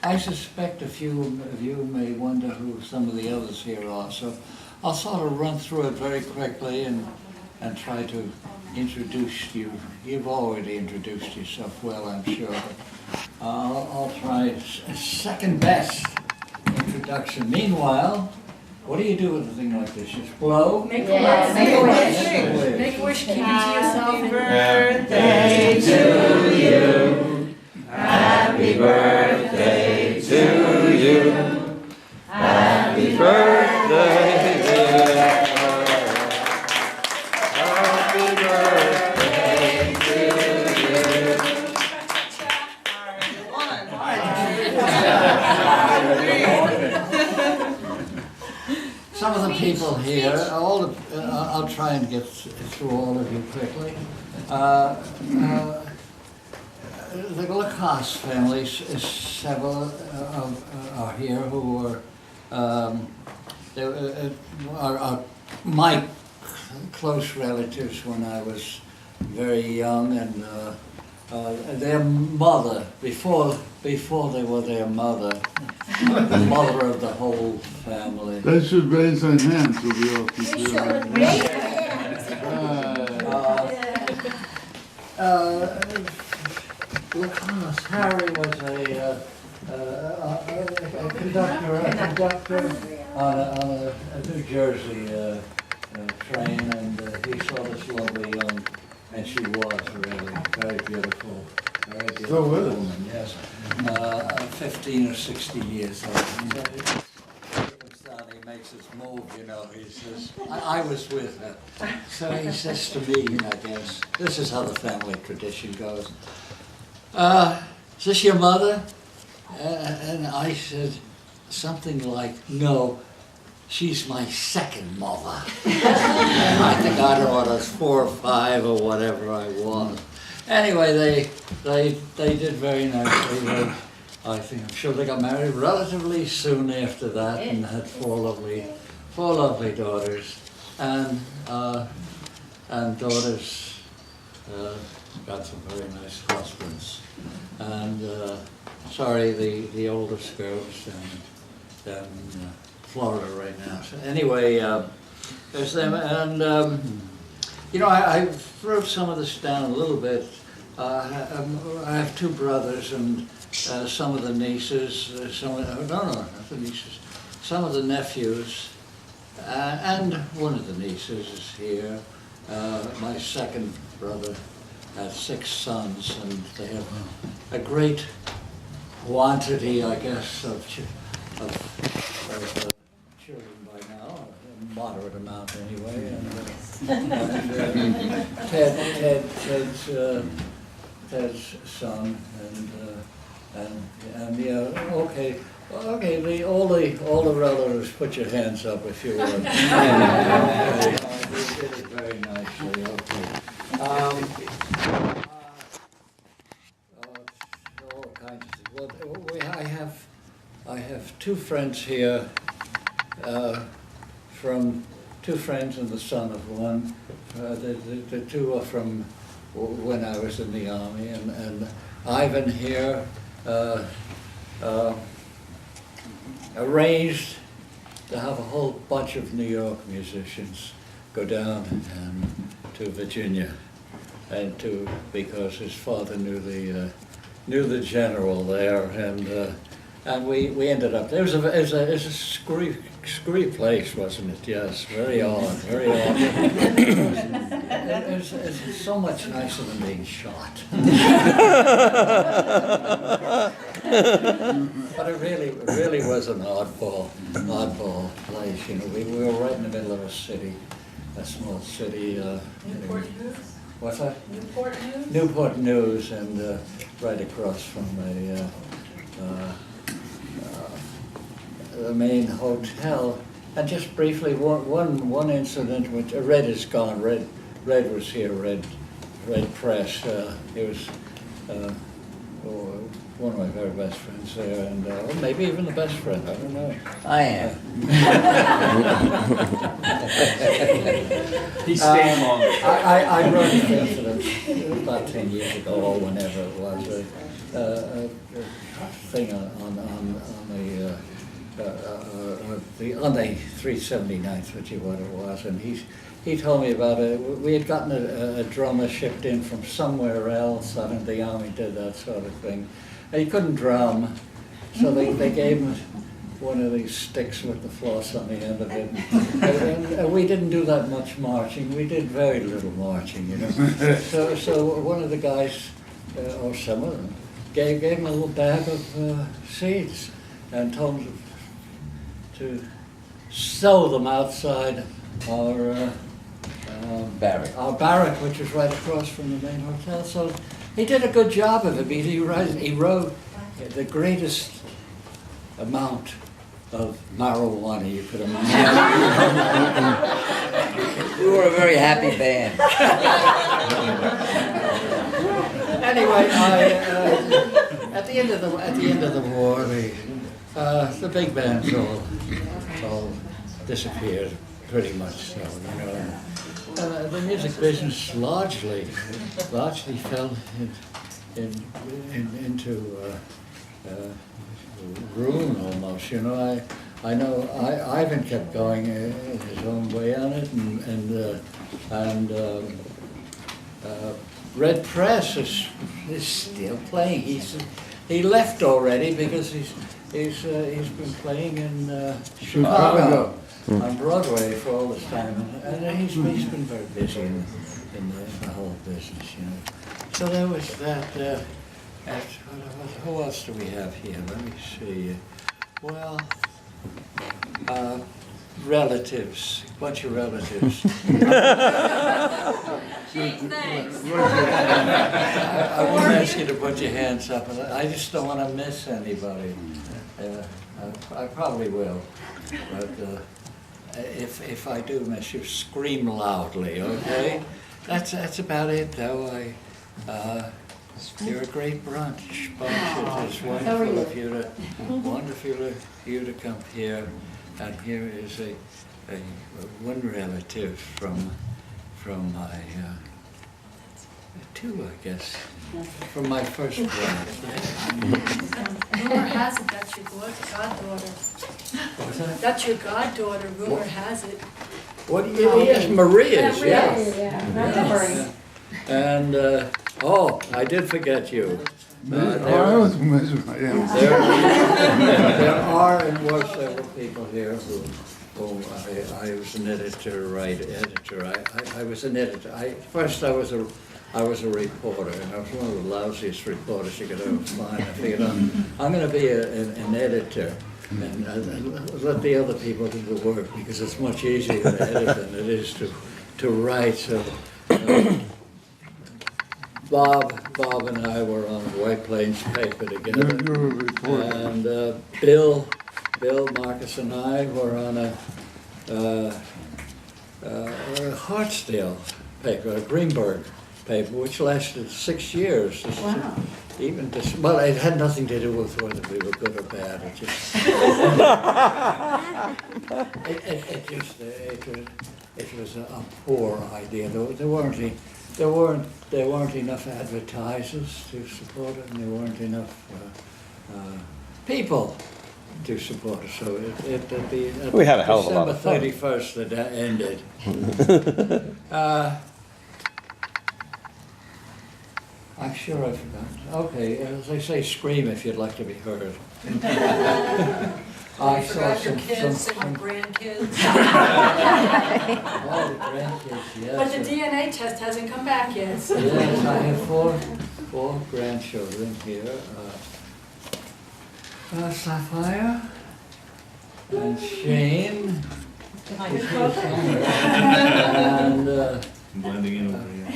I suspect a few of you may wonder who some of the others here are, so I'll sort of run through it very quickly and try to introduce you. You've already introduced yourself well, I'm sure, but I'll try a second best introduction. Meanwhile, what do you do with a thing like this? Just blow? Make a wish. Make a wish. Make a wish. Keep it to yourself. Happy birthday to you. Happy birthday to you. Happy birthday, dear. Happy birthday to you. Some of the people here, I'll try and get through all of you quickly. The Lacoste family, several are here who are my close relatives when I was very young, and their mother, before they were their mother, the mother of the whole family. They should raise their hands so we all can see Lacoste, Harry was a conductor on a New Jersey train, and he saw this lovely young, and she was really very beautiful woman, yes. 15 or 16 years old. He makes his move, you know, he says, I was with her. So he says to me, I guess, this is how the family tradition goes. Is this your mother? And I said something like, no, she's my second mother. And I think I don't know, I was 4 or 5 or whatever I was. Anyway, they did very nicely. I'm sure they got married relatively soon after that and had four lovely daughters. And daughters got some very nice husbands. And sorry, the oldest girl's down in Florida right now. So anyway, there's them. And you know, I wrote some of this down a little bit. I have 2 brothers, and some of the nieces, not the nieces, some of the nephews, and one of the nieces is here. My second brother has 6 sons, and they have a great quantity, I guess, of children by now, a moderate amount anyway. And Ted's son, and yeah, okay, all the relatives, put your hands up if you would. You did it very nicely. Okay. All kinds of things. Well, I have 2 friends here, from 2 friends and the son of one. The 2 are from when I was in the army, and Ivan here arranged to have a whole bunch of New York musicians go down to Virginia, and because his father knew the general there, and we ended up there. It was a screwy place, wasn't it? Yes, very odd, very odd. It's so much nicer than being shot. But it really was an oddball place. You know, we were right in the middle of a small city. Newport News? What's that? Newport News? Newport News, and right across from the main hotel. And just briefly, one incident which Red is gone. Red was here. Red Press. He was one of my very best friends there, and or maybe even the best friend. I don't know. I am. He's staying longer. I wrote an incident about 10 years ago, or whenever it was. thing on the 379th, which is what it was, and he told me about it. We had gotten a drummer shipped in from somewhere else. I think the army did that sort of thing. And he couldn't drum, so they gave him one of these sticks with the floss on the end of it. And we didn't do that much marching. We did very little marching, you know. So one of the guys, or some of them, gave him a little bag of seeds and told him to sow them outside our barrack, which was right across from the main hotel. So he did a good job of it. He wrote the greatest amount of marijuana you could imagine. We were a very happy band. Anyway, at the end of the war, the big bands all disappeared, pretty much so, you know. The music business largely fell into ruin almost, you know. I know Ivan kept going in his own way on it, and Red Press is still playing. He left already because he's been playing in Chicago on Broadway for all this time, and he's been very busy in the whole business, you know. So there was that. Who else do we have here? Let me see. Well, relatives, a bunch of relatives. I won't ask you to put your hands up. I just don't want to miss anybody. I probably will, but if I do miss you, scream loudly, okay? That's about it, though. You're a great bunch. It is wonderful of you to come here. And here is one relative from my two, I guess, from my first wife. Rumor has it that's your goddaughter. What's that? That's your goddaughter. Rumor has it. What? Yes, Maria's. Yes. Yeah. And I did forget you. I was miserable. There are and were several people here who I was an editor. I was an editor. First I was a reporter, and I was one of the lousiest reporters you could ever find. I figured I'm going to be an editor and let the other people do the work, because it's much easier to edit than it is to write. So. Bob and I were on White Plains paper together, and Bill, Marcus, and I were on a Hartsdale paper, a Greenburgh paper, which lasted 6 years. Wow. Well, it had nothing to do with whether we were good or bad. It just, it was a poor idea. There weren't enough advertisers to support it, and there weren't enough people to support it. So We had a hell of a lot of fun. December 31st that ended. I'm sure I forgot. Okay, as they say, scream if you'd like to be heard. I saw some grandkids. Oh, the grandkids, yes. But the DNA test hasn't come back yet. So. Yes, I have four grandchildren here. Sapphire and Shane. And blending in over here.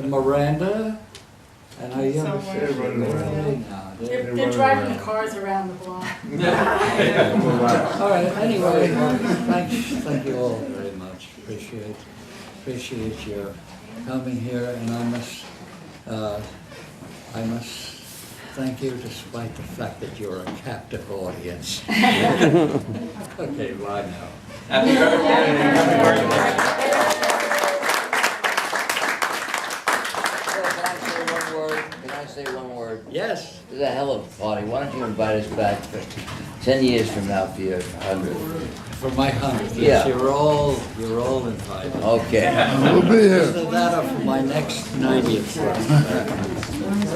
Miranda. And our younger sister. They're driving the cars around the block. All right, anyway, thank you all very much. Appreciate your coming here, and I must thank you despite the fact that you're a captive audience. Okay, bye now. Happy birthday. Happy birthday. Can I say one word? Yes. This is a hell of a party. Why don't you invite us back for 10 years from now for your 100th? For my 100th, Yeah. yes, you're all invited. Okay. We'll be here. Either that or for my next 90th birthday.